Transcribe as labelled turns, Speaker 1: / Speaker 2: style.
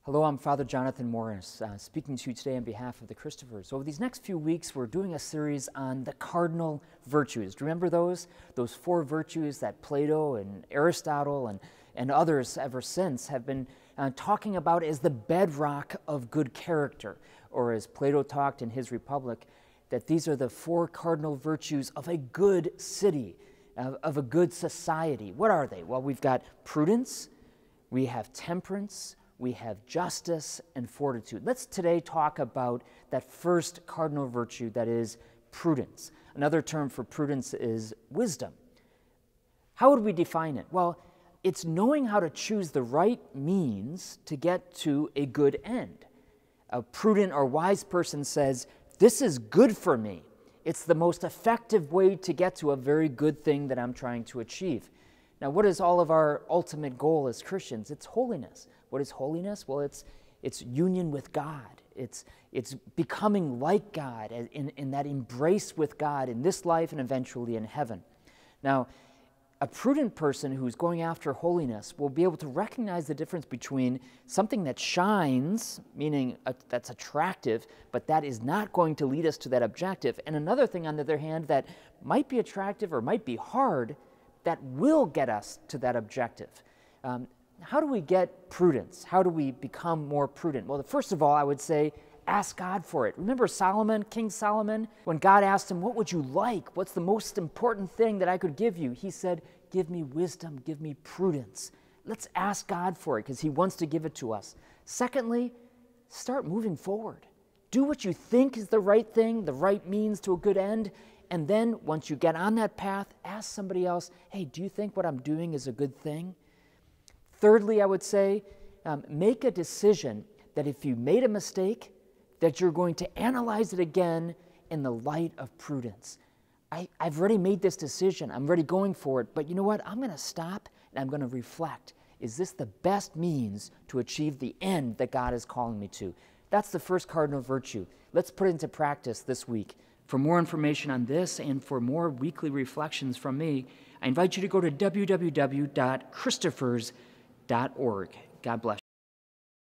Speaker 1: Hello, I'm Father Jonathan Morris, speaking to you today on behalf of the Christophers. Over these next few weeks, we're doing a series on the cardinal virtues. Do you remember those? Those four virtues that Plato and Aristotle and others ever since have been talking about as the bedrock of good character, or as Plato talked in his Republic, that these are the four cardinal virtues of a good city, of a good society. What are they? Well, we've got prudence, we have temperance, we have justice and fortitude. Let's today talk about that first cardinal virtue, that is prudence. Another term for prudence is wisdom. How would we define it? Well, it's knowing how to choose the right means to get to a good end. A prudent or wise person says, this is good for me. It's the most effective way to get to a very good thing that I'm trying to achieve. Now, what is all of our ultimate goal as Christians? It's holiness. What is holiness? Well, it's union with God. It's becoming like God in that embrace with God in this life and eventually in heaven. Now, a prudent person who's going after holiness will be able to recognize the difference between something that shines, meaning that's attractive, but that is not going to lead us to that objective, and another thing, on the other hand, that might be attractive or might be hard, that will get us to that objective. How do we get prudence? How do we become more prudent? Well, first of all, I would say, ask God for it. Remember Solomon, King Solomon, when God asked him, what would you like? What's the most important thing that I could give you? He said, give me wisdom, give me prudence. Let's ask God for it because he wants to give it to us. Secondly, start moving forward. Do what you think is the right thing, the right means to a good end. And then once you get on that path, ask somebody else, hey, do you think what I'm doing is a good thing? Thirdly, I would say, make a decision that if you made a mistake, that you're going to analyze it again in the light of prudence. I've already made this decision. I'm already going for it. But you know what? I'm going to stop and I'm going to reflect. Is this the best means to achieve the end that God is calling me to? That's the first cardinal virtue. Let's put it into practice this week. For more information on this and for more weekly reflections from me, I invite you to go to www.christophers.org. God bless you.